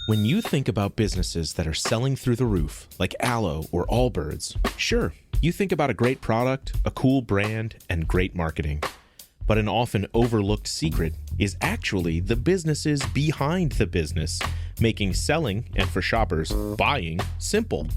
When you think about businesses that are selling through the roof, like Aloe or Allbirds, sure, you think about a great product, a cool brand, and great marketing. But an often overlooked secret is actually the businesses behind the business, making selling, and for shoppers, buying, simple.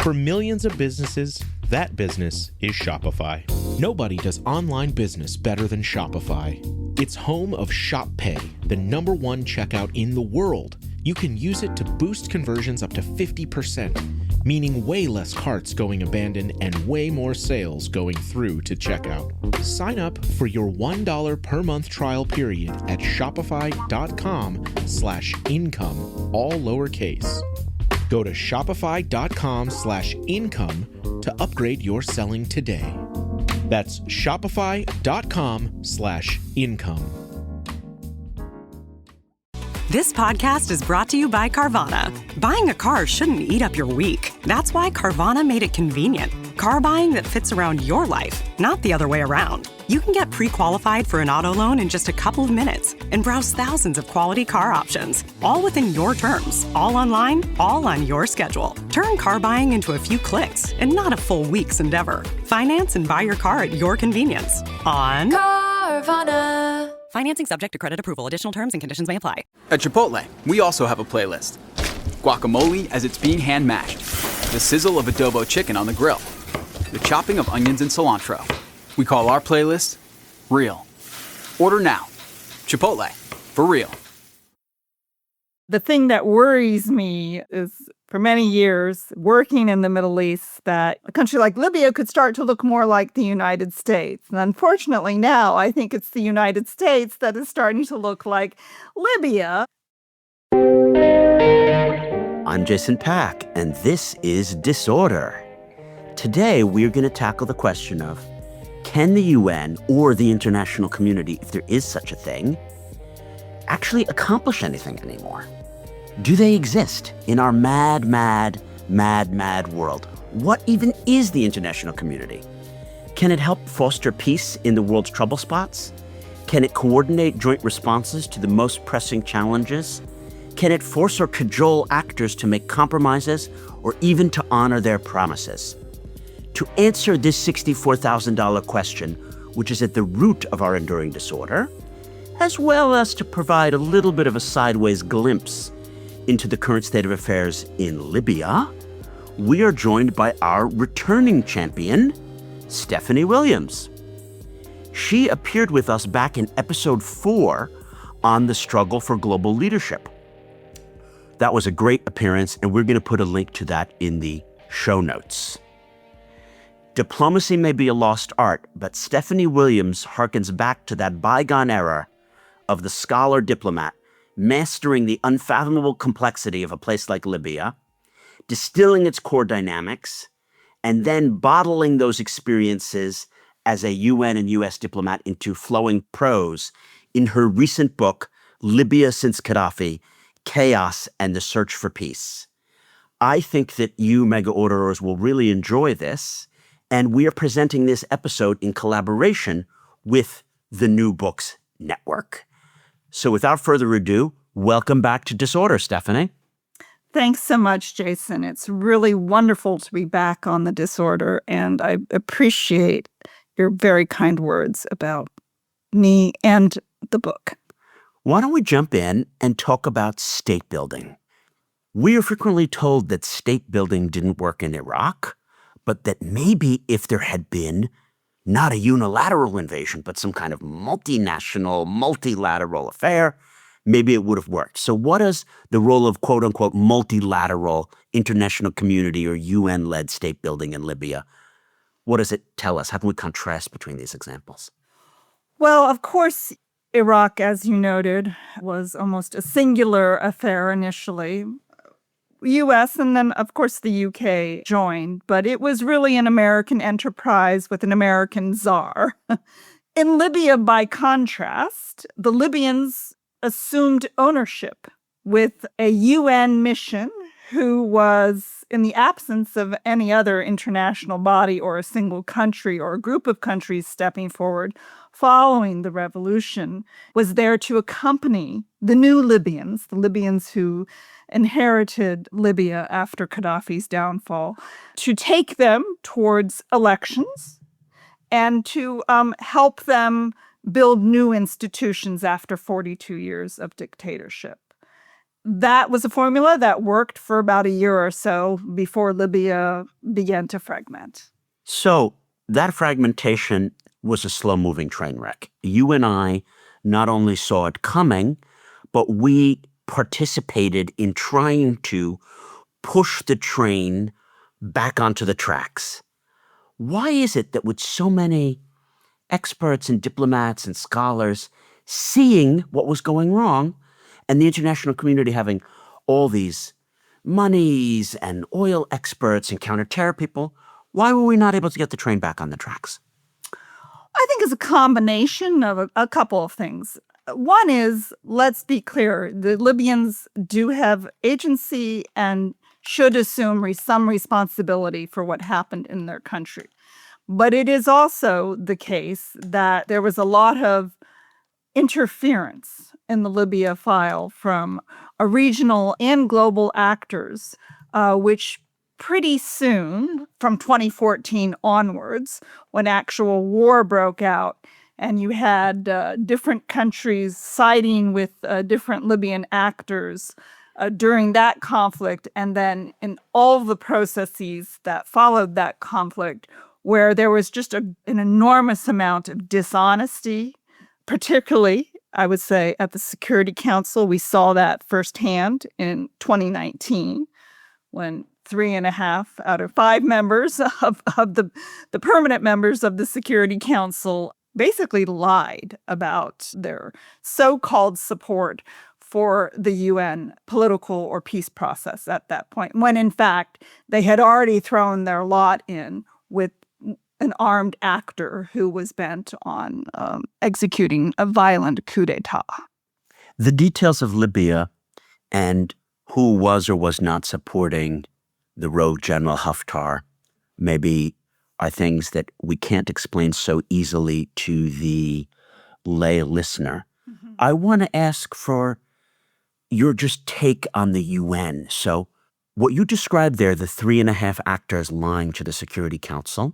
For millions of businesses, that business is Shopify. Nobody does online business better than Shopify. It's home of Shop Pay, the #1 checkout in the world. You can use it to boost conversions up to 50%, meaning way less carts going abandoned and way more sales going through to checkout. Sign up for your $1 per month trial period at shopify.com/income, all lowercase. Go to shopify.com/income to upgrade your selling today. That's shopify.com/income. This podcast is brought to you by Carvana. Buying a car shouldn't eat up your week. That's why Carvana made it convenient. Car buying that fits around your life, not the other way around. You can get pre-qualified for an auto loan in just a couple of minutes and browse thousands of quality car options, all within your terms, all online, all on your schedule. Turn car buying into a few clicks and not a full week's endeavor. Finance and buy your car at your convenience on Carvana. Financing subject to credit approval. Additional terms and conditions may apply. At Chipotle, we also have a playlist. Guacamole as it's being hand mashed. The sizzle of adobo chicken on the grill. The chopping of onions and cilantro. We call our playlist Real. Order now. Chipotle. For real. The thing that worries me is, for many years, working in the Middle East, that a country like Libya could start to look more like the United States. And unfortunately now, I think it's the United States that is starting to look like Libya. I'm Jason Pack, and this is Disorder. Today, we're going to tackle the question of, can the UN or the international community, if there is such a thing, actually accomplish anything anymore? Do they exist in our mad world? What even is the international community? Can it help foster peace in the world's trouble spots? Can it coordinate joint responses to the most pressing challenges? Can it force or cajole actors to make compromises or even to honor their promises? To answer this $64,000 question, which is at the root of our enduring disorder, as well as to provide a little bit of a sideways glimpse into the current state of affairs in Libya, we are joined by our returning champion, Stephanie Williams. She appeared with us back in episode 4 on the struggle for global leadership. That was a great appearance, and we're going to put a link to that in the show notes. Diplomacy may be a lost art, but Stephanie Williams harkens back to that bygone era of the scholar diplomat mastering the unfathomable complexity of a place like Libya, distilling its core dynamics, and then bottling those experiences as a UN and US diplomat into flowing prose in her recent book, Libya Since Qaddafi, Chaos and the Search for Peace. I think that you mega orderers will really enjoy this, and we are presenting this episode in collaboration with the New Books Network. So without further ado, welcome back to Disorder, Stephanie. Thanks so much, Jason. It's really wonderful to be back on the Disorder, and I appreciate your very kind words about me and the book. Why don't we jump in and talk about state building? We are frequently told that state building didn't work in Iraq, but that maybe if there had been not a unilateral invasion, but some kind of multinational, multilateral affair, maybe it would have worked. So what is the role of quote-unquote multilateral international community or UN-led state building in Libya? What does it tell us? How can we contrast between these examples? Well, of course, Iraq, as you noted, was almost a singular affair initially. U.S. and then, of course, the U.K. joined, but it was really an American enterprise with an American czar. In Libya, by contrast, the Libyans assumed ownership with a UN mission who was, in the absence of any other international body or a single country or a group of countries stepping forward following the revolution, was there to accompany the new Libyans, the Libyans who inherited Libya after Gaddafi's downfall, to take them towards elections and to help them build new institutions after 42 years of dictatorship. That was a formula that worked for about a year or so before Libya began to fragment. So that fragmentation was a slow-moving train wreck. You and I not only saw it coming, but we participated in trying to push the train back onto the tracks. Why is it that with so many experts and diplomats and scholars seeing what was going wrong, and the international community having all these monies and oil experts and counterterror people, why were we not able to get the train back on the tracks? I think it's a combination of a couple of things. One is, let's be clear, the Libyans do have agency and should assume some responsibility for what happened in their country. But it is also the case that there was a lot of interference in the Libya file from regional and global actors, which pretty soon, from 2014 onwards, when actual war broke out, and you had different countries siding with different Libyan actors during that conflict, and then in all the processes that followed that conflict, where there was just an enormous amount of dishonesty, particularly, I would say, at the Security Council. We saw that firsthand in 2019 when 3.5 out of 5 members of the permanent members of the Security Council basically lied about their so-called support for the UN political or peace process at that point, when in fact they had already thrown their lot in with an armed actor who was bent on executing a violent coup d'etat. The details of Libya and who was or was not supporting the rogue General Haftar maybe are things that we can't explain so easily to the lay listener. Mm-hmm. I want to ask for your just take on the UN. So what you described there, the 3.5 actors lying to the Security Council,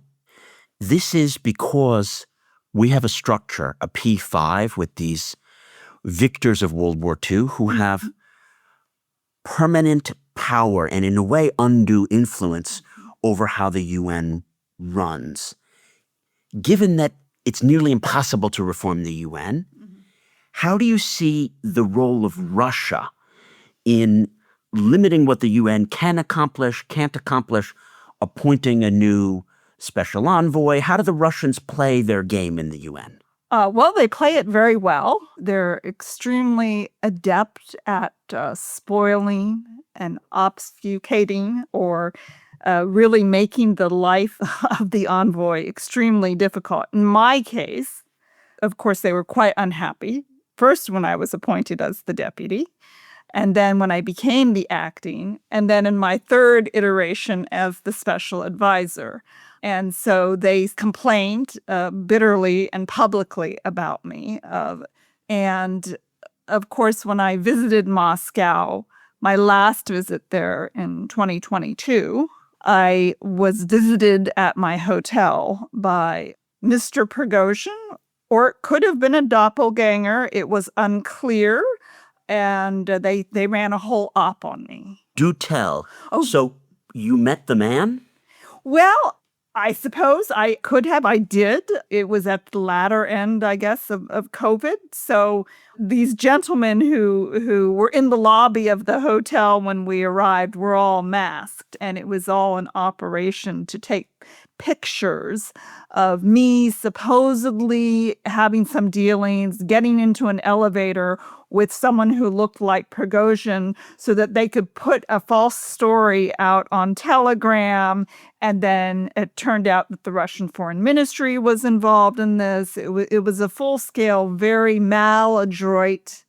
this is because we have a structure, a P5, with these victors of World War II who have permanent power and, in a way, undue influence over how the UN runs. Given that it's nearly impossible to reform the UN, how do you see the role of Russia in limiting what the UN can accomplish, can't accomplish, appointing a new special envoy? How do the Russians play their game in the UN? Well, they play it very well. They're extremely adept at spoiling and obfuscating or really making the life of the envoy extremely difficult. In my case, of course, they were quite unhappy. First, when I was appointed as the deputy, and then when I became the acting, and then in my third iteration as the special advisor. And so they complained bitterly and publicly about me. And of course, when I visited Moscow, my last visit there in 2022, I was visited at my hotel by Mr. Prigozhin, or it could have been a doppelganger. It was unclear. And they ran a whole op on me. Do tell. Oh. So you met the man? Well, I suppose I could have. I did. It was at the latter end, I guess, of COVID. So these gentlemen who were in the lobby of the hotel when we arrived were all masked. And it was all an operation to take pictures of me supposedly having some dealings, getting into an elevator with someone who looked like Prigozhin so that they could put a false story out on Telegram. And then it turned out that the Russian Foreign Ministry was involved in this. It was a full-scale, very maladroit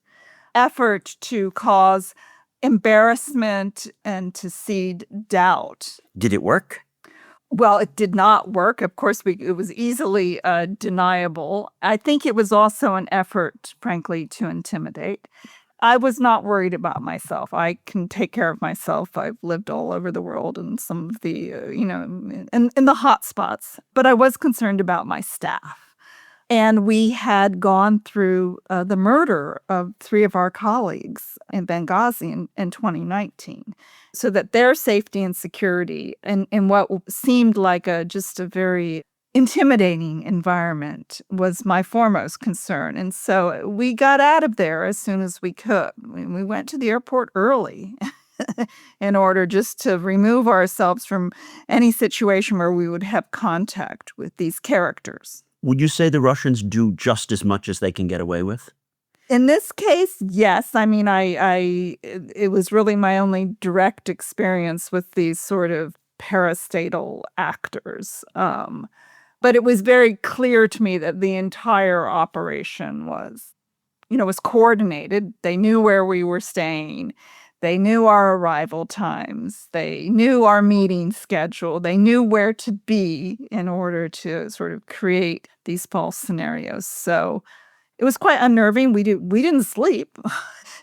effort to cause embarrassment and to seed doubt. Did it work? Well, it did not work. Of course, it was easily deniable. I think it was also an effort, frankly, to intimidate. I was not worried about myself. I can take care of myself. I've lived all over the world in some of the, in the hot spots. But I was concerned about my staff. And we had gone through the murder of 3 of our colleagues in Benghazi in 2019, so that their safety and security in what seemed like just a very intimidating environment was my foremost concern. And so we got out of there as soon as we could. We went to the airport early in order just to remove ourselves from any situation where we would have contact with these characters. Would you say the Russians do just as much as they can get away with? In this case, yes. I mean, it was really my only direct experience with these sort of parastatal actors. But it was very clear to me that the entire operation was coordinated. They knew where we were staying. They knew our arrival times. They knew our meeting schedule. They knew where to be in order to sort of create these false scenarios. So it was quite unnerving. We didn't sleep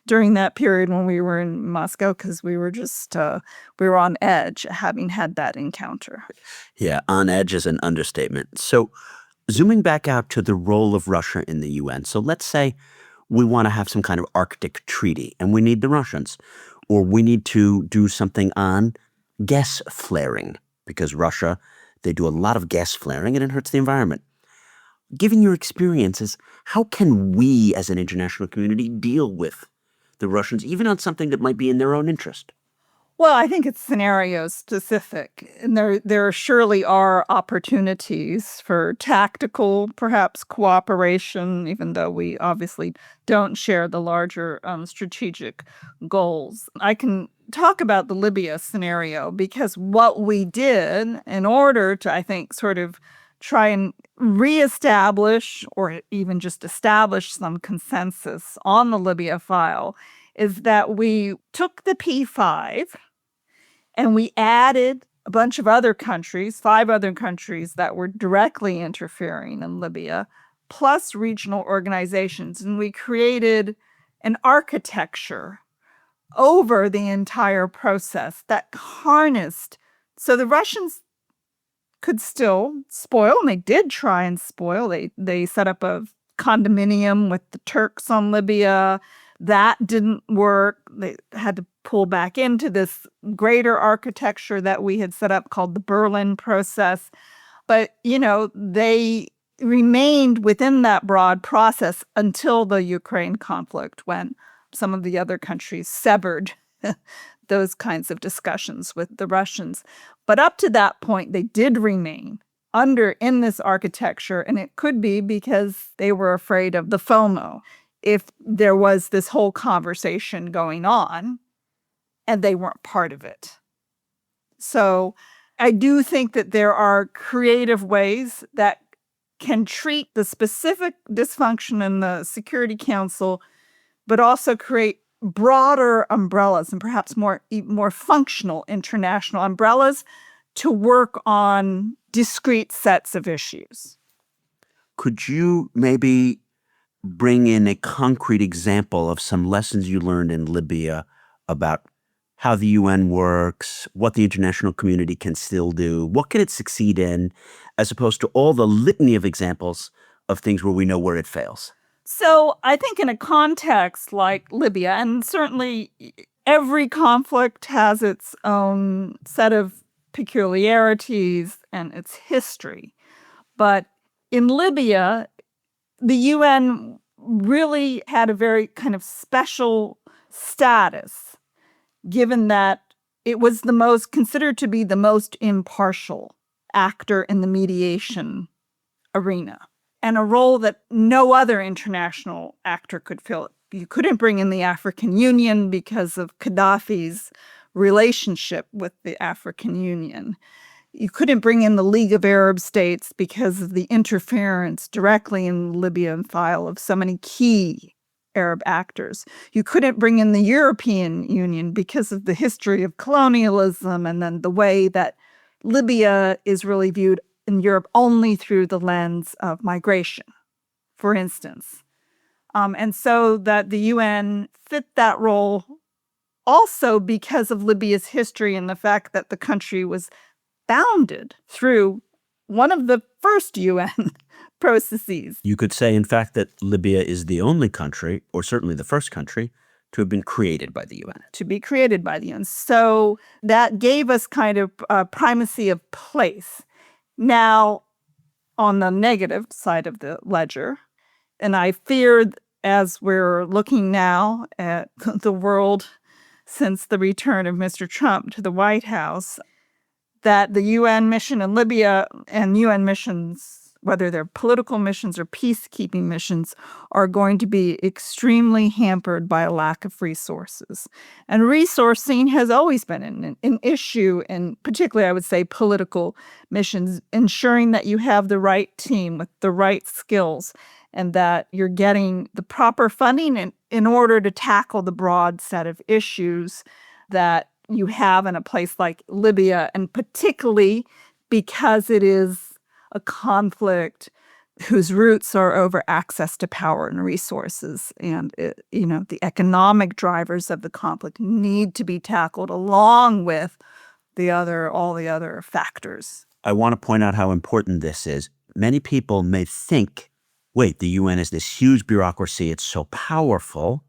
during that period when we were in Moscow because we were just we were on edge having had that encounter. Yeah, on edge is an understatement. So zooming back out to the role of Russia in the UN. So let's say we want to have some kind of Arctic treaty and we need the Russians, or we need to do something on gas flaring because Russia, they do a lot of gas flaring and it hurts the environment. Given your experiences, how can we as an international community deal with the Russians, even on something that might be in their own interest? Well, I think it's scenario specific, and there surely are opportunities for tactical, perhaps cooperation, even though we obviously don't share the larger strategic goals. I can talk about the Libya scenario because what we did in order to, I think, sort of try and reestablish or even just establish some consensus on the Libya file is that we took the P5 and we added a bunch of other countries, 5 other countries that were directly interfering in Libya, plus regional organizations. And we created an architecture over the entire process that harnessed. So the Russians could still spoil, and they did try and spoil. They set up a condominium with the Turks on Libya. That didn't work. They had to pull back into this greater architecture that we had set up called the Berlin process. But, they remained within that broad process until the Ukraine conflict, when some of the other countries severed those kinds of discussions with the Russians. But up to that point, they did remain in this architecture, and it could be because they were afraid of the FOMO. If there was this whole conversation going on and they weren't part of it. So I do think that there are creative ways that can treat the specific dysfunction in the Security Council, but also create broader umbrellas and perhaps more functional international umbrellas to work on discrete sets of issues. Could you maybe bring in a concrete example of some lessons you learned in Libya about how the UN works, what the international community can still do, what can it succeed in, as opposed to all the litany of examples of things where we know where it fails? So I think in a context like Libya, and certainly every conflict has its own set of peculiarities and its history. But in Libya, the UN really had a very kind of special status, given that it was considered to be the most impartial actor in the mediation arena, and a role that no other international actor could fill. You couldn't bring in the African Union because of Qaddafi's relationship with the African Union. You couldn't bring in the League of Arab States because of the interference directly in the Libyan file of so many key Arab actors. You couldn't bring in the European Union because of the history of colonialism and then the way that Libya is really viewed in Europe only through the lens of migration, for instance. And so that the UN fit that role also because of Libya's history and the fact that the country was founded through one of the first UN processes. You could say, in fact, that Libya is the only country, or certainly the first country, to have been created by the UN. To be created by the UN. So that gave us kind of primacy of place. Now, on the negative side of the ledger, and I fear as we're looking now at the world since the return of Mr. Trump to the White House, that the UN mission in Libya and UN missions, whether they're political missions or peacekeeping missions, are going to be extremely hampered by a lack of resources. And resourcing has always been an issue in particularly, I would say, political missions, ensuring that you have the right team with the right skills and that you're getting the proper funding in order to tackle the broad set of issues that you have in a place like Libya, and particularly because it is a conflict whose roots are over access to power and resources. And, the economic drivers of the conflict need to be tackled along with all the other factors. I want to point out how important this is. Many people may think, wait, the UN is this huge bureaucracy, it's so powerful.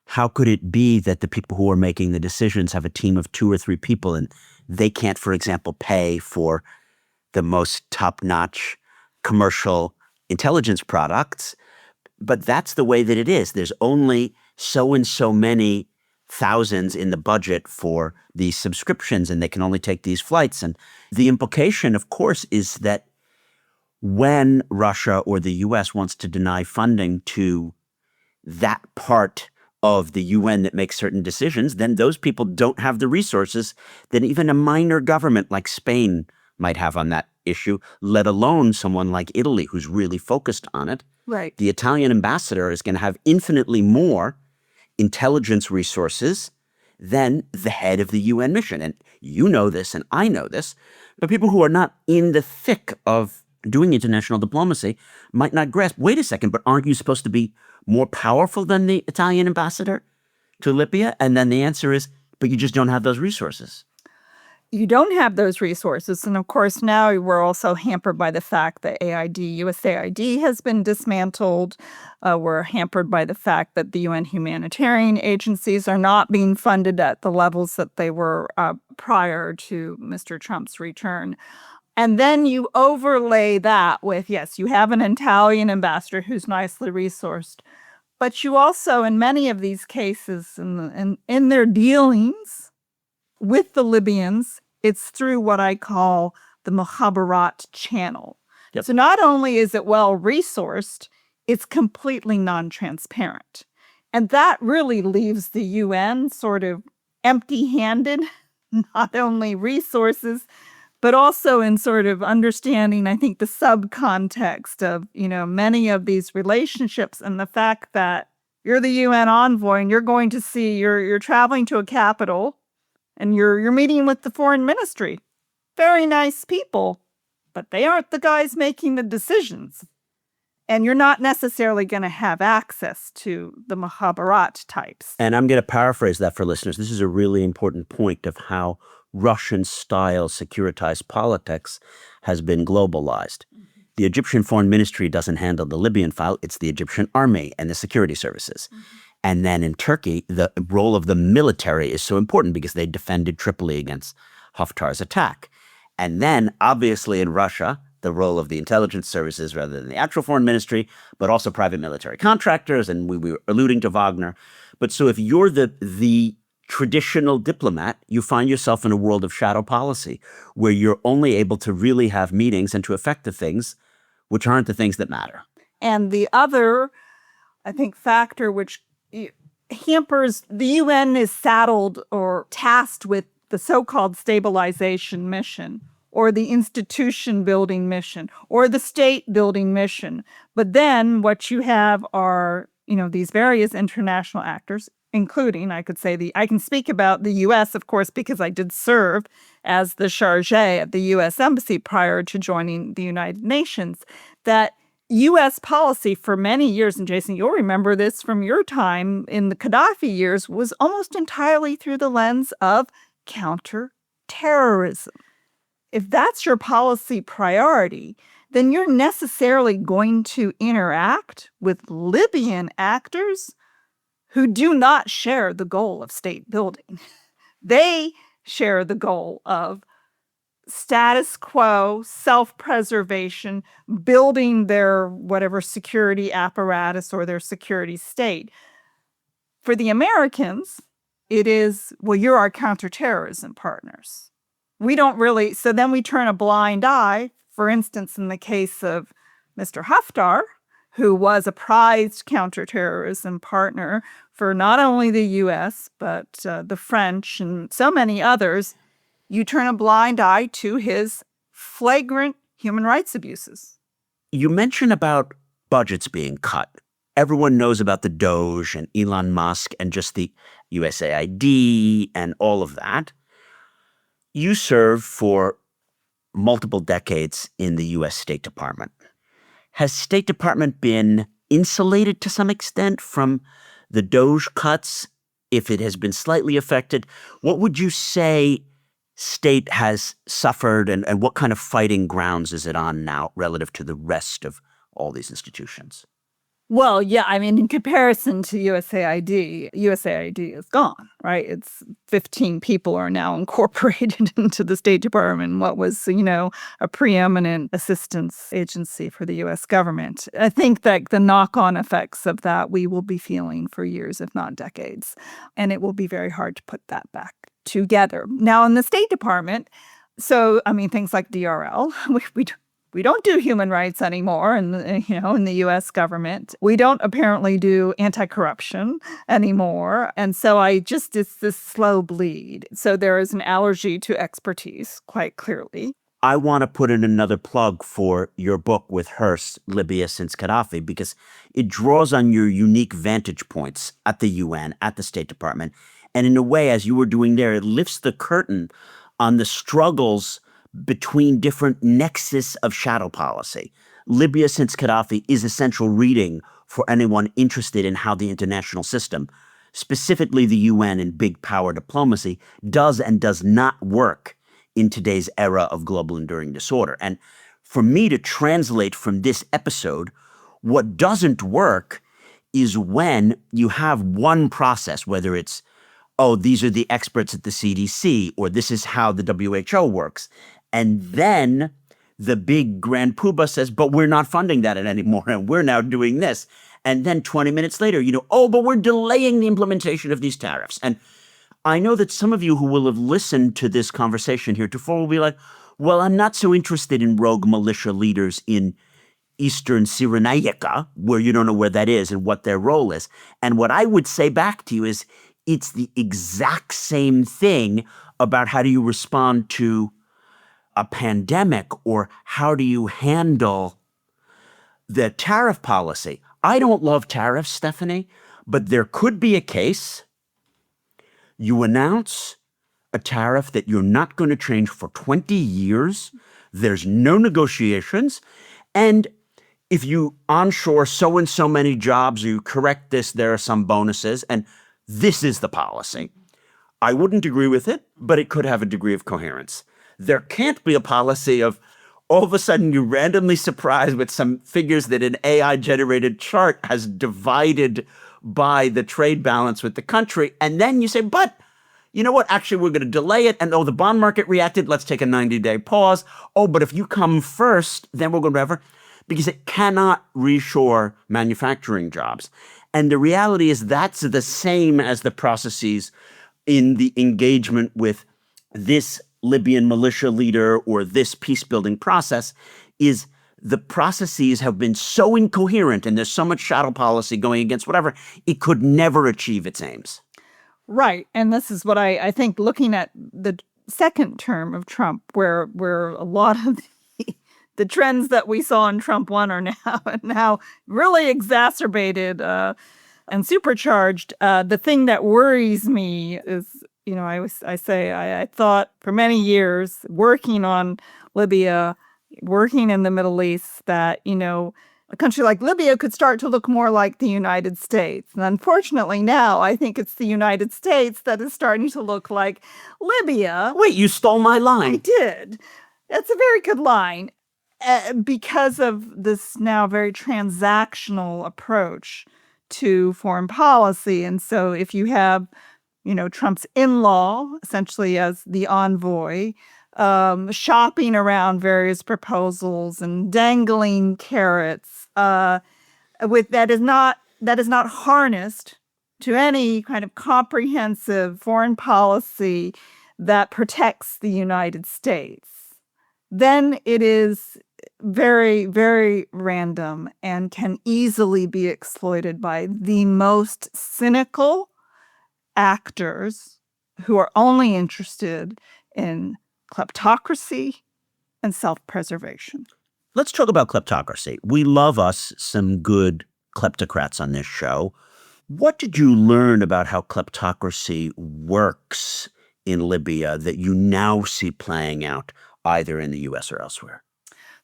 How could it be that the people who are making the decisions have a team of 2 or 3 people and they can't, for example, pay for the most top-notch commercial intelligence products? But that's the way that it is. There's only so and so many thousands in the budget for these subscriptions, and they can only take these flights. And the implication, of course, is that when Russia or the US wants to deny funding to that part of the UN that makes certain decisions, then those people don't have the resources that even a minor government like Spain might have on that issue, let alone someone like Italy who's really focused on it. Right. The Italian ambassador is going to have infinitely more intelligence resources than the head of the UN mission. And you know this and I know this, but people who are not in the thick of doing international diplomacy might not grasp, wait a second, but aren't you supposed to be more powerful than the Italian ambassador to Libya? And then the answer is, but you just don't have those resources. You don't have those resources. And of course, now we're also hampered by the fact that USAID has been dismantled. We're hampered by the fact that the UN humanitarian agencies are not being funded at the levels that they were prior to Mr. Trump's return. And then you overlay that with, yes, you have an Italian ambassador who's nicely resourced, but you also, in many of these cases, in their dealings with the Libyans, it's through what I call the Mukhabarat channel. Yep. So not only is it well-resourced, it's completely non-transparent. And that really leaves the UN sort of empty-handed, not only resources, but also in sort of understanding, I think, the subcontext of, many of these relationships and the fact that you're the UN envoy and you're going to see, you're traveling to a capital and you're meeting with the foreign ministry. Very nice people, but they aren't the guys making the decisions. And you're not necessarily going to have access to the Mukhabarat types. And I'm going to paraphrase that for listeners. This is a really important point of how Russian-style securitized politics has been globalized. Mm-hmm. The Egyptian foreign ministry doesn't handle the Libyan file. It's the Egyptian army and the security services. Mm-hmm. And then in Turkey, the role of the military is so important because they defended Tripoli against Haftar's attack. And then, obviously, in Russia, the role of the intelligence services rather than the actual foreign ministry, but also private military contractors, and we were alluding to Wagner. But so if you're the traditional diplomat, you find yourself in a world of shadow policy where you're only able to really have meetings and to affect the things which aren't the things that matter. And the other, I think, factor which hampers, the UN is saddled or tasked with the so-called stabilization mission or the institution building mission or the state building mission. But then what you have are these various international actors, including, I can speak about the U.S., of course, because I did serve as the chargé at the U.S. Embassy prior to joining the United Nations, that U.S. policy for many years, and Jason, you'll remember this from your time in the Qaddafi years, was almost entirely through the lens of counterterrorism. If that's your policy priority, then you're necessarily going to interact with Libyan actors who do not share the goal of state building. They share the goal of status quo, self-preservation, building their whatever security apparatus or their security state. For the Americans, it is, well, you're our counterterrorism partners. We don't really, so then we turn a blind eye, for instance, in the case of Mr. Haftar, who was a prized counterterrorism partner for not only the U.S., but the French and so many others. You turn a blind eye to his flagrant human rights abuses. You mentioned about budgets being cut. Everyone knows about the Doge and Elon Musk and just the USAID and all of that. You served for multiple decades in the U.S. State Department. Has State Department been insulated to some extent from the Doge cuts? If it has been slightly affected, what would you say State has suffered and what kind of fighting grounds is it on now relative to the rest of all these institutions? Well, yeah, I mean, in comparison to USAID is gone, right? It's 15 people are now incorporated into the State Department, what was, a preeminent assistance agency for the U.S. government. I think that the knock-on effects of that we will be feeling for years, if not decades, and it will be very hard to put that back together. Now, in the State Department, things like DRL, we don't do human rights anymore in the U.S. government. We don't apparently do anti-corruption anymore. And so it's this slow bleed. So there is an allergy to expertise, quite clearly. I want to put in another plug for your book with Hurst, Libya Since Qaddafi, because it draws on your unique vantage points at the UN, at the State Department. And in a way, as you were doing there, it lifts the curtain on the struggles between different nexus of shadow policy. Libya Since Qaddafi is essential reading for anyone interested in how the international system, specifically the UN and big power diplomacy, does and does not work in today's era of global enduring disorder. And for me to translate from this episode, what doesn't work is when you have one process, whether it's, oh, these are the experts at the CDC, or this is how the WHO works. And then the big grand poobah says, but we're not funding that anymore, and we're now doing this. And then 20 minutes later, but we're delaying the implementation of these tariffs. And I know that some of you who will have listened to this conversation heretofore will be like, well, I'm not so interested in rogue militia leaders in Eastern Cyrenaica, where you don't know where that is and what their role is. And what I would say back to you is, it's the exact same thing about how do you respond to a pandemic or how do you handle the tariff policy. I don't love tariffs, Stephanie, but there could be a case you announce a tariff that you're not going to change for 20 years. There's no negotiations. And if you onshore so and so many jobs, you correct this, there are some bonuses, and this is the policy. I wouldn't agree with it, but it could have a degree of coherence. There can't be a policy of all of a sudden you're randomly surprised with some figures that an AI-generated chart has divided by the trade balance with the country. And then you say, but you know what? Actually, we're going to delay it. And the bond market reacted. Let's take a 90-day pause. Oh, but if you come first, then we're going to ever, because it cannot reshore manufacturing jobs. And the reality is that's the same as the processes in the engagement with this Libyan militia leader or this peace-building process is the processes have been so incoherent and there's so much shadow policy going against whatever, it could never achieve its aims. Right. And this is what I think looking at the second term of Trump, where a lot of the trends that we saw in Trump 1 are now really exacerbated and supercharged. The thing that worries me is, I thought for many years working on Libya, working in the Middle East, that, a country like Libya could start to look more like the United States. And unfortunately now, I think it's the United States that is starting to look like Libya. Wait, you stole my line. I did. That's a very good line. Because of this now very transactional approach to foreign policy. And so if you have, Trump's in-law, essentially as the envoy, shopping around various proposals and dangling carrots, that is not harnessed to any kind of comprehensive foreign policy that protects the United States, then it is very, very random and can easily be exploited by the most cynical actors who are only interested in kleptocracy and self-preservation. Let's talk about kleptocracy. We love us some good kleptocrats on this show. What did you learn about how kleptocracy works in Libya that you now see playing out either in the U.S. or elsewhere?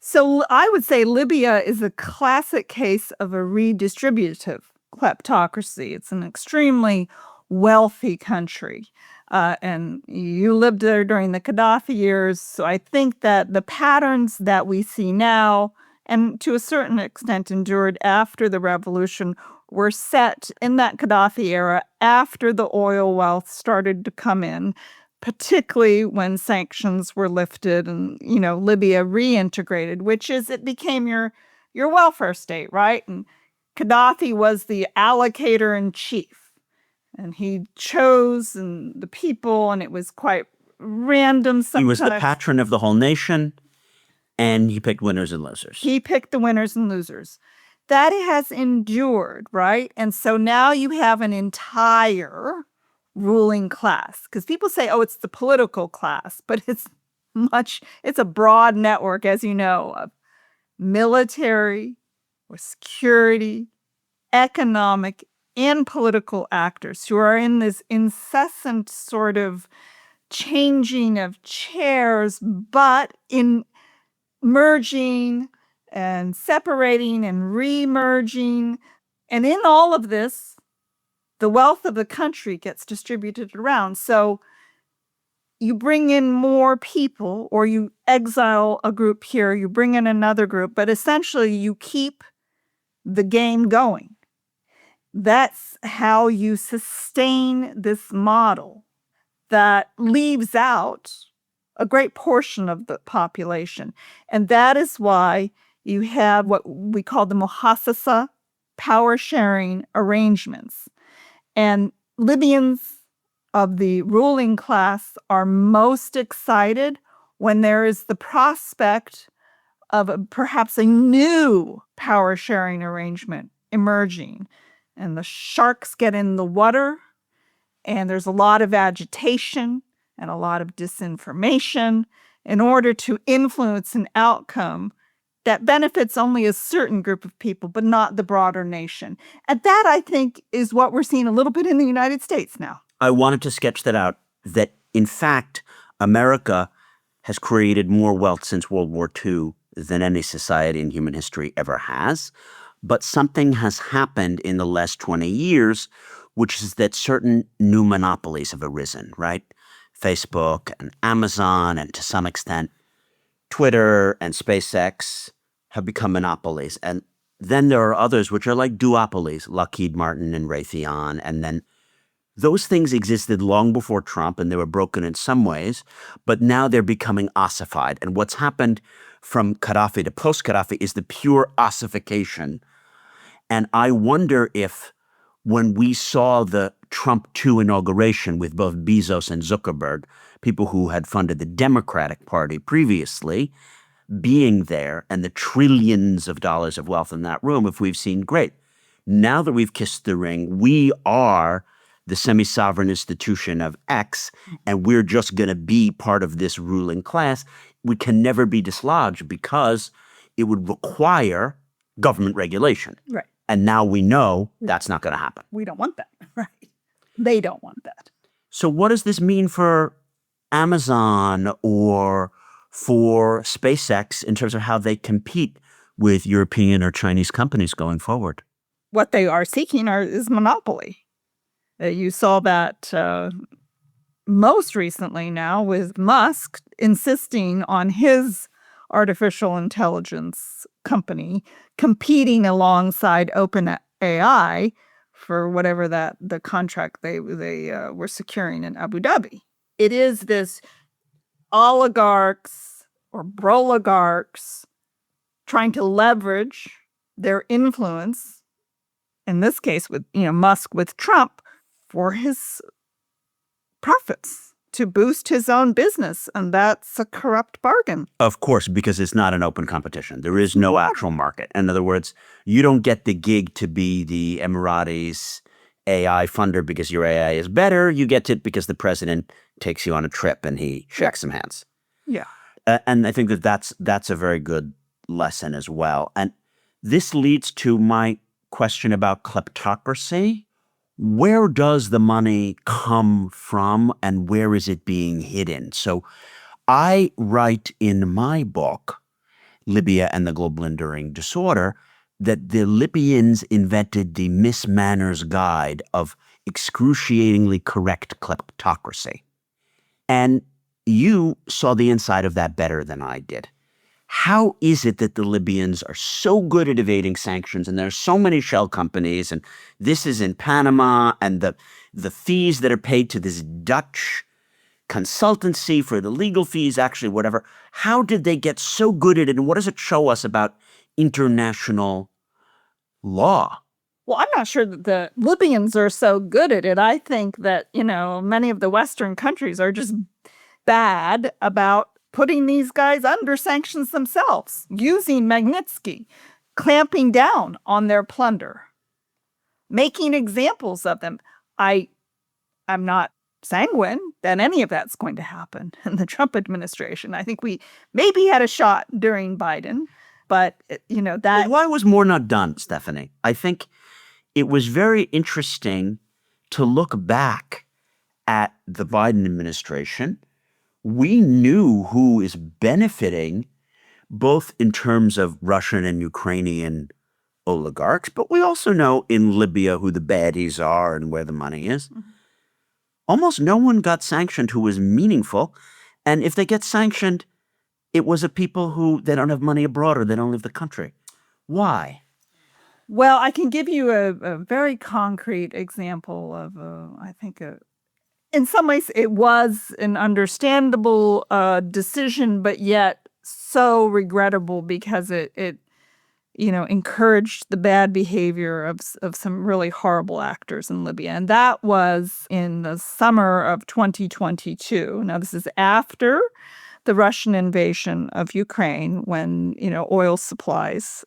So I would say Libya is a classic case of a redistributive kleptocracy. It's an extremely wealthy country. And you lived there during the Qaddafi years. So I think that the patterns that we see now, and to a certain extent endured after the revolution, were set in that Qaddafi era after the oil wealth started to come in, particularly when sanctions were lifted and, Libya reintegrated, which is it became your welfare state, right? And Gaddafi was the allocator in chief. And he chose the people, and it was quite random sometimes. He was the patron of the whole nation, and he picked winners and losers. He picked the winners and losers. That has endured, right? And so now you have an entire ruling class. Because people say, oh, it's the political class, but it's a broad network, as you know, of military or security, economic, and political actors who are in this incessant sort of changing of chairs, but in merging and separating and re-merging. And in all of this, the wealth of the country gets distributed around. So you bring in more people, or you exile a group here, you bring in another group, but essentially you keep the game going. That's how you sustain this model that leaves out a great portion of the population. And that is why you have what we call the muhassasa, power-sharing arrangements. And Libyans of the ruling class are most excited when there is the prospect of perhaps a new power-sharing arrangement emerging. And the sharks get in the water, and there's a lot of agitation and a lot of disinformation in order to influence an outcome that benefits only a certain group of people, but not the broader nation. And that, I think, is what we're seeing a little bit in the United States now. I wanted to sketch that out, that, in fact, America has created more wealth since World War II than any society in human history ever has. But something has happened in the last 20 years, which is that certain new monopolies have arisen, right? Facebook and Amazon, and to some extent, Twitter and SpaceX have become monopolies. And then there are others which are like duopolies, Lockheed Martin and Raytheon. And then those things existed long before Trump, and they were broken in some ways, but now they're becoming ossified. And what's happened from Qaddafi to post-Qaddafi is the pure ossification. And I wonder if when we saw the Trump 2 inauguration with both Bezos and Zuckerberg, people who had funded the Democratic Party previously, being there and the trillions of dollars of wealth in that room, if we've seen, great. Now that we've kissed the ring, we are the semi-sovereign institution of X, and we're just going to be part of this ruling class, we can never be dislodged because it would require government regulation. Right. And now we know that's not going to happen. We don't want that. Right. They don't want that. So what does this mean for Amazon or for SpaceX in terms of how they compete with European or Chinese companies going forward? What they are seeking is monopoly. You saw that most recently now with Musk insisting on his artificial intelligence company competing alongside OpenAI for whatever the contract they were securing in Abu Dhabi. It is this oligarchs or broligarchs trying to leverage their influence, in this case with Musk with Trump, for his profits, to boost his own business, and that's a corrupt bargain. Of course, because it's not an open competition. There is no actual market. In other words, you don't get the gig to be the Emiratis AI funder because your AI is better. You get it because the president takes you on a trip and he shakes some hands. Yeah. And I think that's a very good lesson as well. And this leads to my question about kleptocracy. Where does the money come from and where is it being hidden? So I write in my book, Libya and the Global Enduring Disorder, that the Libyans invented the Miss Manners Guide of excruciatingly correct kleptocracy. And you saw the inside of that better than I did. How is it that the Libyans are so good at evading sanctions, and there are so many shell companies, and this is in Panama, and the fees that are paid to this Dutch consultancy for the legal fees, actually whatever. How did they get so good at it, and what does it show us about international law? Well, I'm not sure that the Libyans are so good at it. I think that, many of the Western countries are just bad about putting these guys under sanctions themselves, using Magnitsky, clamping down on their plunder, making examples of them. I'm not sanguine that any of that's going to happen in the Trump administration. I think we maybe had a shot during Biden, but, that... Why was more not done, Stephanie? I think it was very interesting to look back at the Biden administration. We knew who is benefiting both in terms of Russian and Ukrainian oligarchs, but we also know in Libya who the baddies are and where the money is. Mm-hmm. Almost no one got sanctioned who was meaningful. And if they get sanctioned, it was of people who they don't have money abroad or they don't leave the country. Why? Well, I can give you a very concrete example of, in some ways, it was an understandable decision, but yet so regrettable because it encouraged the bad behavior of some really horrible actors in Libya. And that was in the summer of 2022. Now, this is after the Russian invasion of Ukraine when, oil supplies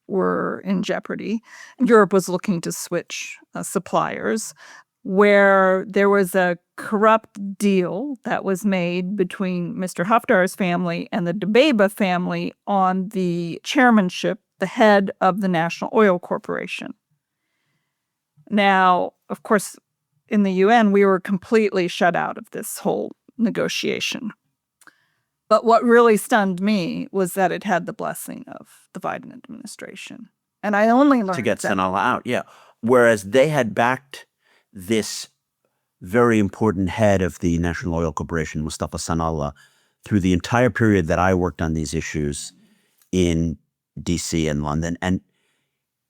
were in jeopardy. Europe was looking to switch suppliers, where there was a corrupt deal that was made between Mr. Haftar's family and the Dbeiba family on the chairmanship, the head of the National Oil Corporation. Now, of course, in the UN, we were completely shut out of this whole negotiation. But what really stunned me was that it had the blessing of the Biden administration. And I only learned to get Sanallah out, yeah. Whereas they had backed this very important head of the National Oil Corporation, Mustafa Sanallah, through the entire period that I worked on these issues in D.C. and London. And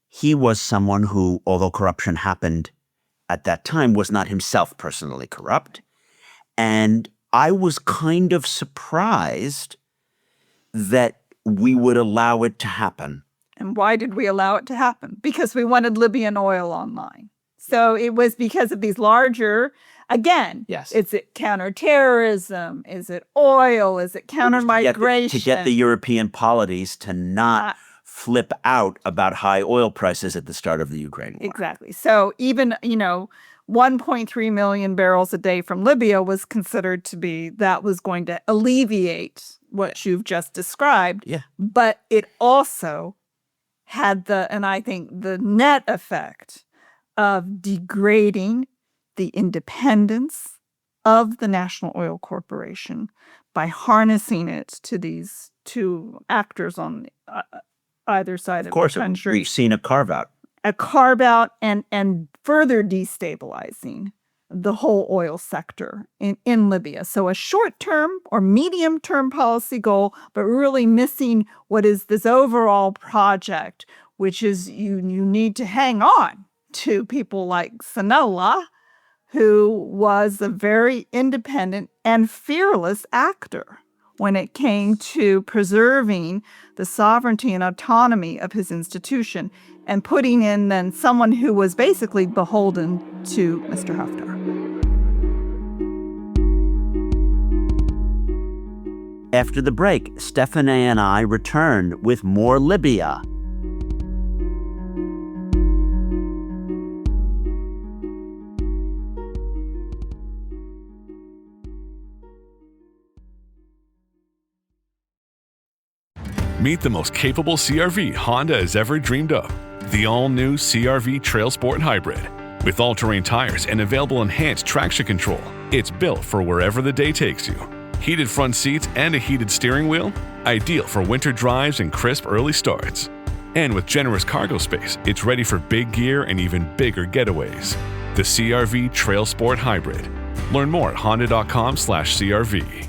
he was someone who, although corruption happened at that time, was not himself personally corrupt. And I was kind of surprised that we would allow it to happen. And why did we allow it to happen? Because we wanted Libyan oil online. So it was because of these larger, again, yes. Is it counterterrorism? Is it oil? Is it counter-migration? To get the European polities to not flip out about high oil prices at the start of the Ukraine war. Exactly. So even, 1.3 million barrels a day from Libya was considered to be, that was going to alleviate what you've just described. Yeah. But it also had and I think the net effect of degrading the independence of the National Oil Corporation by harnessing it to these two actors on either side of the country. We've seen a carve-out. A carve-out and further destabilizing the whole oil sector in Libya. So a short-term or medium-term policy goal, but really missing what is this overall project, which is you need to hang on to people like Sanola, who was a very independent and fearless actor when it came to preserving the sovereignty and autonomy of his institution and putting in then someone who was basically beholden to Mr. Haftar. After the break, Stephanie and I return with more Libya. Meet the most capable CR-V Honda has ever dreamed of. The all-new CR-V Trail Sport Hybrid. With all-terrain tires and available enhanced traction control, it's built for wherever the day takes you. Heated front seats and a heated steering wheel? Ideal for winter drives and crisp early starts. And with generous cargo space, it's ready for big gear and even bigger getaways. The CR-V Trail Sport Hybrid. Learn more at honda.com/CRV.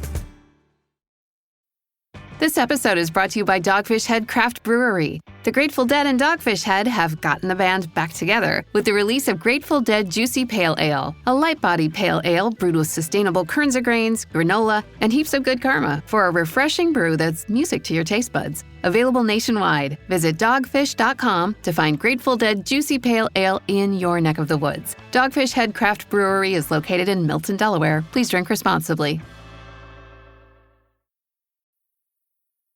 This episode is brought to you by Dogfish Head Craft Brewery. The Grateful Dead and Dogfish Head have gotten the band back together with the release of Grateful Dead Juicy Pale Ale, a light-bodied pale ale brewed with sustainable Kernza grains, granola, and heaps of good karma for a refreshing brew that's music to your taste buds. Available nationwide. Visit dogfish.com to find Grateful Dead Juicy Pale Ale in your neck of the woods. Dogfish Head Craft Brewery is located in Milton, Delaware. Please drink responsibly.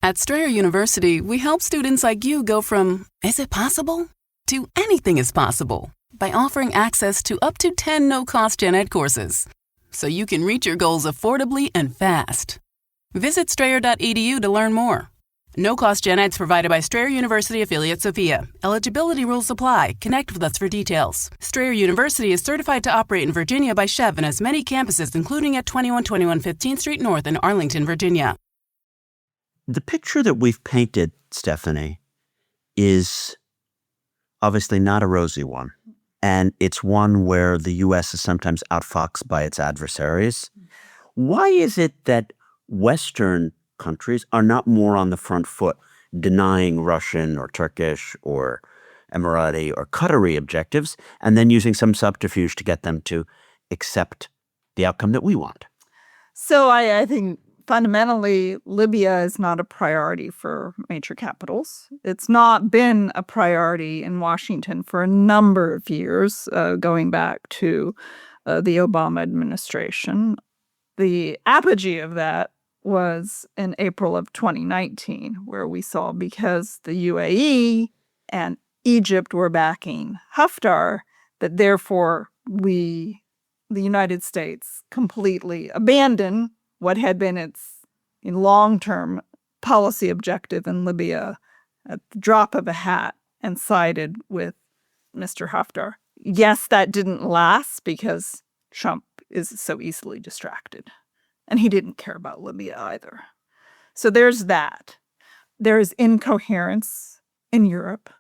At Strayer University, we help students like you go from, is it possible? To anything is possible by offering access to up to 10 no-cost gen ed courses, so you can reach your goals affordably and fast. Visit strayer.edu to learn more. No-cost gen eds provided by Strayer University affiliate Sophia. Eligibility rules apply. Connect with us for details. Strayer University is certified to operate in Virginia by Chev and has many campuses, including at 2121 15th Street North in Arlington, Virginia. The picture that we've painted, Stephanie, is obviously not a rosy one. And it's one where the U.S. is sometimes outfoxed by its adversaries. Why is it that Western countries are not more on the front foot, denying Russian or Turkish or Emirati or Qatari objectives, and then using some subterfuge to get them to accept the outcome that we want? So I think fundamentally, Libya is not a priority for major capitals. It's not been a priority in Washington for a number of years, going back to the Obama administration. The apogee of that was in April of 2019, where we saw, because the UAE and Egypt were backing Haftar, that therefore the United States completely abandoned what had been its long-term policy objective in Libya at the drop of a hat and sided with Mr. Haftar. Yes, that didn't last because Trump is so easily distracted. And he didn't care about Libya either. So there's that. There is incoherence in Europe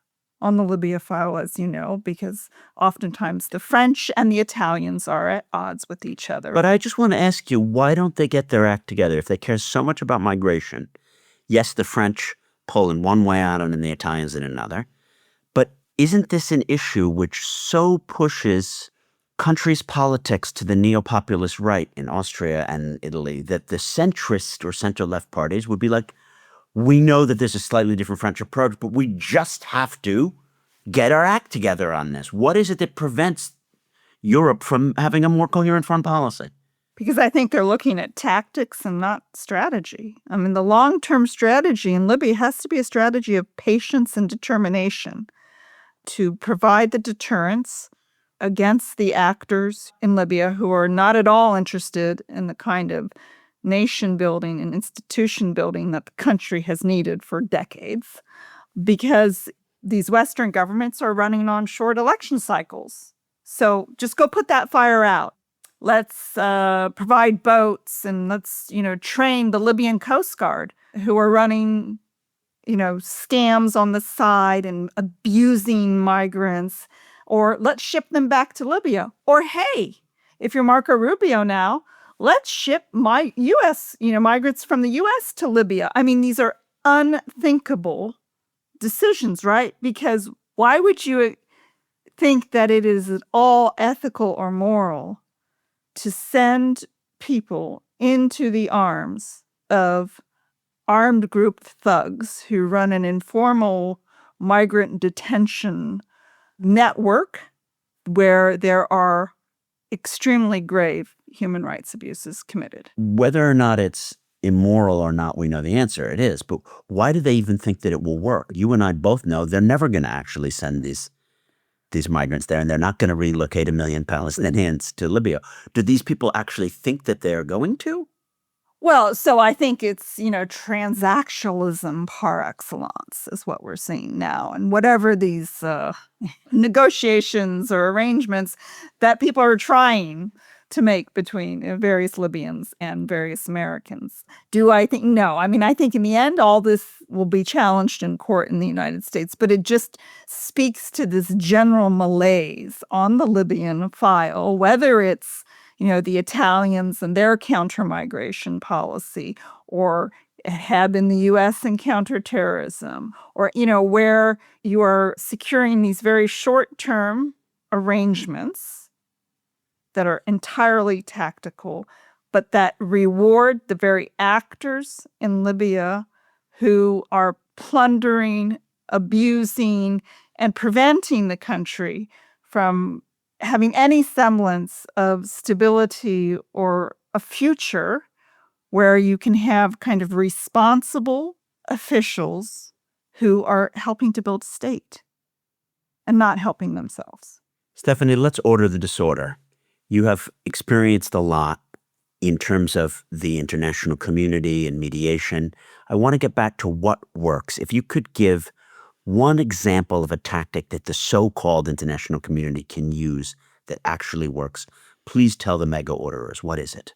on the Libya file, as you know, because oftentimes the French and the Italians are at odds with each other. But I just want to ask you, why don't they get their act together if they care so much about migration? Yes, the French pull in one way out and the Italians in another. But isn't this an issue which so pushes countries' politics to the neo-populist right in Austria and Italy that the centrist or center-left parties would be like, we know that there's a slightly different French approach, but we just have to get our act together on this. What is it that prevents Europe from having a more coherent foreign policy? Because I think they're looking at tactics and not strategy. I mean, the long-term strategy in Libya has to be a strategy of patience and determination to provide the deterrence against the actors in Libya who are not at all interested in the kind of nation building and institution building that the country has needed for decades, because these Western governments are running on short election cycles. So just go put that fire out. Let's provide boats and let's, train the Libyan Coast Guard who are running, scams on the side and abusing migrants, or let's ship them back to Libya. Or, hey, if you're Marco Rubio now, let's ship U.S., migrants from the U.S. to Libya. I mean, these are unthinkable decisions, right? Because why would you think that it is at all ethical or moral to send people into the arms of armed group thugs who run an informal migrant detention network where there are extremely grave human rights abuses committed? Whether or not it's immoral or not, we know the answer. It is. But why do they even think that it will work? You and I both know they're never going to actually send these migrants there, and they're not going to relocate 1 million Palestinians to Libya. Do these people actually think that they're going to? Well, so I think it's, transactionalism par excellence is what we're seeing now. And whatever these negotiations or arrangements that people are trying to make between various Libyans and various Americans. Do I think? No. I mean, I think in the end, all this will be challenged in court in the United States, but it just speaks to this general malaise on the Libyan file, whether it's, the Italians and their counter-migration policy, or had been the U.S. and counterterrorism, or, where you are securing these very short-term arrangements that are entirely tactical, but that reward the very actors in Libya who are plundering, abusing, and preventing the country from having any semblance of stability or a future where you can have kind of responsible officials who are helping to build a state and not helping themselves. Stephanie, let's order the disorder. You have experienced a lot in terms of the international community and mediation. I want to get back to what works. If you could give one example of a tactic that the so-called international community can use that actually works, please tell the mega orderers. What is it?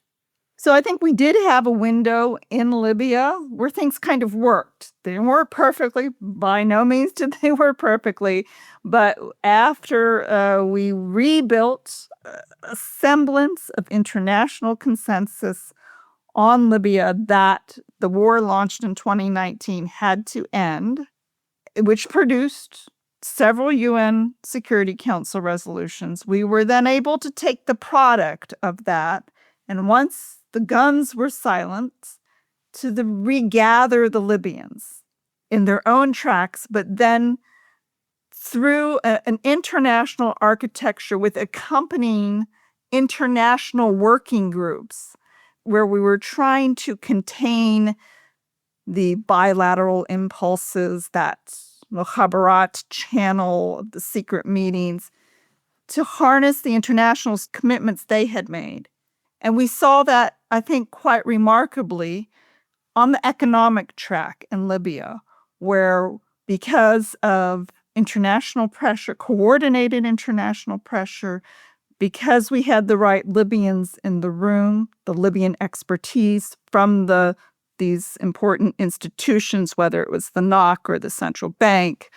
So I think we did have a window in Libya where things kind of worked. They didn't work perfectly. By no means did they work perfectly. But after we rebuilt a semblance of international consensus on Libya that the war launched in 2019 had to end, which produced several UN Security Council resolutions, we were then able to take the product of that, and once the guns were silenced, to regather the Libyans in their own tracks, but then through an international architecture with accompanying international working groups where we were trying to contain the bilateral impulses, that Mukhabarat channel of the secret meetings, to harness the international commitments they had made. And we saw that, I think, quite remarkably on the economic track in Libya, where because of international pressure, coordinated international pressure, because we had the right Libyans in the room, the Libyan expertise from these important institutions, whether it was the NOC or the central bank,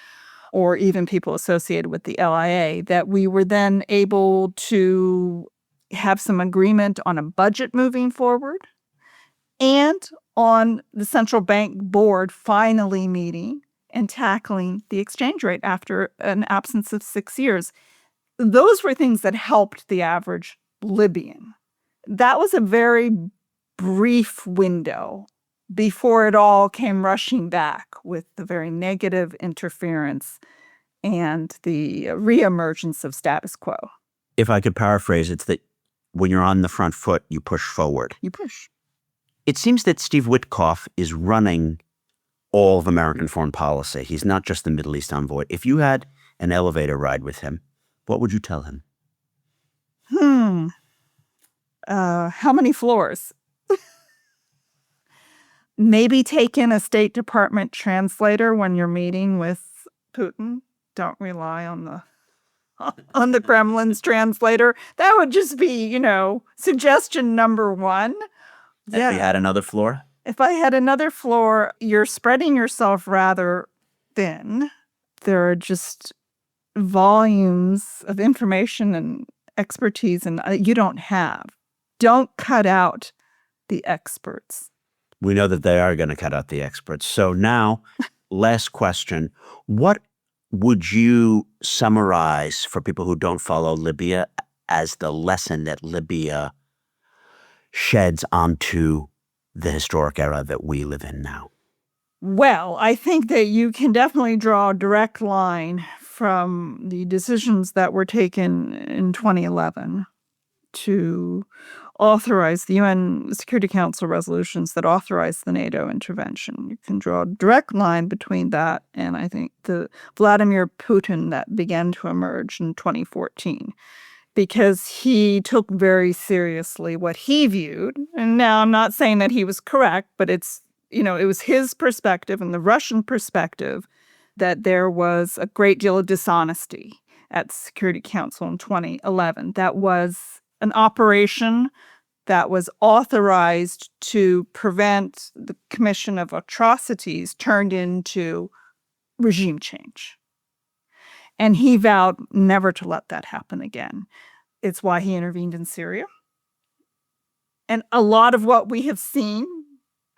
or even people associated with the LIA, that we were then able to have some agreement on a budget moving forward, and on the central bank board finally meeting and tackling the exchange rate after an absence of 6 years. Those were things that helped the average Libyan. That was a very brief window before it all came rushing back with the very negative interference and the reemergence of status quo. If I could paraphrase, it's that when you're on the front foot, you push forward. You push. It seems that Steve Witkoff is running all of American foreign policy. He's not just the Middle East envoy. If you had an elevator ride with him, what would you tell him? How many floors? Maybe take in a State Department translator when you're meeting with Putin. Don't rely on the Kremlin's translator. That would just be, suggestion number one. If you had another floor? If I had another floor, you're spreading yourself rather thin. There are just volumes of information and expertise and you don't have. Don't cut out the experts. We know that they are going to cut out the experts. So now, last question. What would you summarize for people who don't follow Libya as the lesson that Libya sheds onto the historic era that we live in now? Well, I think that you can definitely draw a direct line from the decisions that were taken in 2011 to authorize the UN Security Council resolutions that authorize the NATO intervention. You can draw a direct line between that and I think the Vladimir Putin that began to emerge in 2014, because he took very seriously what he viewed. And now I'm not saying that he was correct, but it was his perspective and the Russian perspective that there was a great deal of dishonesty at the Security Council in 2011. That was an operation that was authorized to prevent the commission of atrocities turned into regime change. And he vowed never to let that happen again. It's why he intervened in Syria. And a lot of what we have seen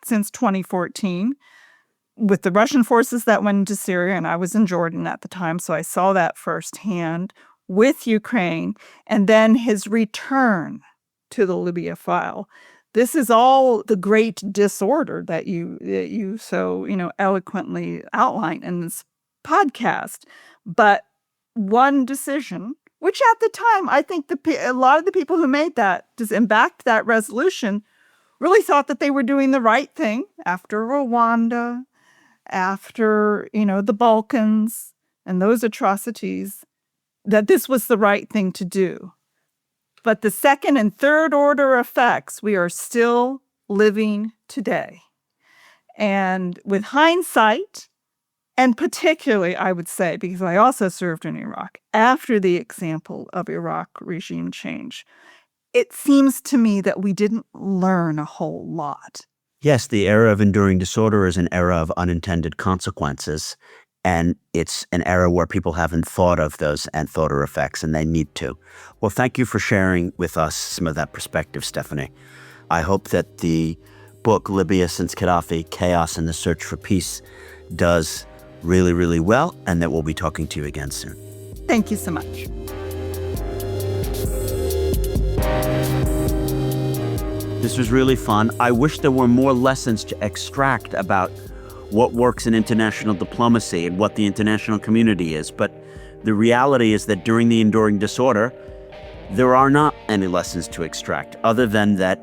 since 2014 with the Russian forces that went into Syria, and I was in Jordan at the time, so I saw that firsthand, with Ukraine, and then his return to the Libya file. This is all the great disorder that you so eloquently outline in this podcast. But one decision, which at the time I think a lot of the people who made that and backed that resolution really thought that they were doing the right thing after Rwanda, after the Balkans and those atrocities, that this was the right thing to do. But the second and third order effects, we are still living today. And with hindsight, and particularly, I would say, because I also served in Iraq, after the example of Iraq regime change, it seems to me that we didn't learn a whole lot. Yes, the era of enduring disorder is an era of unintended consequences. And it's an era where people haven't thought of those ancillary effects, and they need to. Well, thank you for sharing with us some of that perspective, Stephanie. I hope that the book, Libya Since Qaddafi, Chaos and the Search for Peace, does really, really well, and that we'll be talking to you again soon. Thank you so much. This was really fun. I wish there were more lessons to extract about what works in international diplomacy and what the international community is. But the reality is that during the enduring disorder, there are not any lessons to extract other than that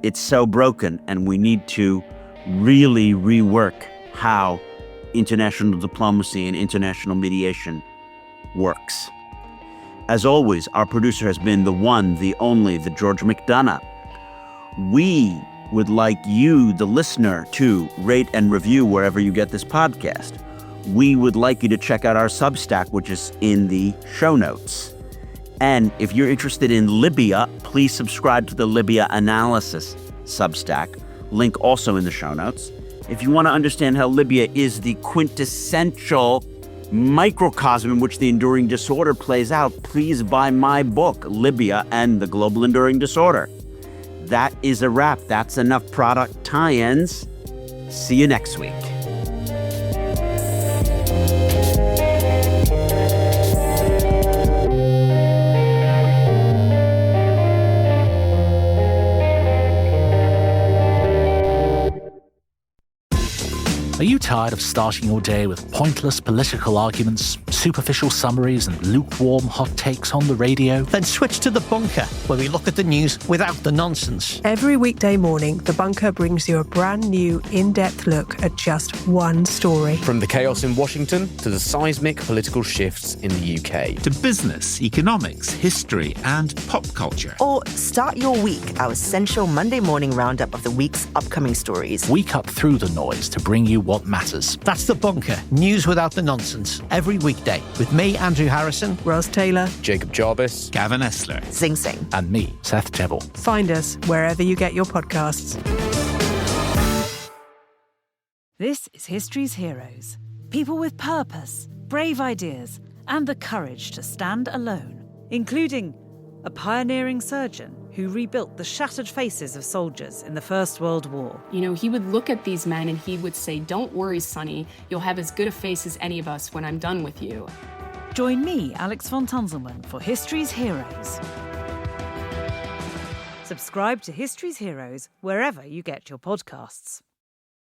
it's so broken and we need to really rework how international diplomacy and international mediation works. As always, our producer has been the one, the only, the George McDonough. We would like you, the listener, to rate and review wherever you get this podcast. We would like you to check out our Substack, which is in the show notes. And if you're interested in Libya, please subscribe to the Libya Analysis Substack, link also in the show notes. If you want to understand how Libya is the quintessential microcosm in which the enduring disorder plays out, please buy my book, Libya and the Global Enduring Disorder. That is a wrap. That's enough product tie-ins. See you next week. Are you tired of starting your day with pointless political arguments, superficial summaries, and lukewarm hot takes on the radio? Then switch to The Bunker, where we look at the news without the nonsense. Every weekday morning, The Bunker brings you a brand new, in-depth look at just one story. From the chaos in Washington to the seismic political shifts in the UK. To business, economics, history, and pop culture. Or start your week, our essential Monday morning roundup of the week's upcoming stories. We cut through the noise to bring you what matters. That's The Bunker, news without the nonsense. Every weekday with me, Andrew Harrison, Ross Taylor, Jacob Jarvis, Gavin Essler, Sing Sing, and me, Seth Jebble. Find us wherever you get your podcasts. This is History's Heroes. People with purpose, brave ideas, and the courage to stand alone, including a pioneering surgeon who rebuilt the shattered faces of soldiers in the First World War. You know, he would look at these men and he would say, "Don't worry, Sonny, you'll have as good a face as any of us when I'm done with you." Join me, Alex von Tunzelmann, for History's Heroes. Subscribe to History's Heroes wherever you get your podcasts.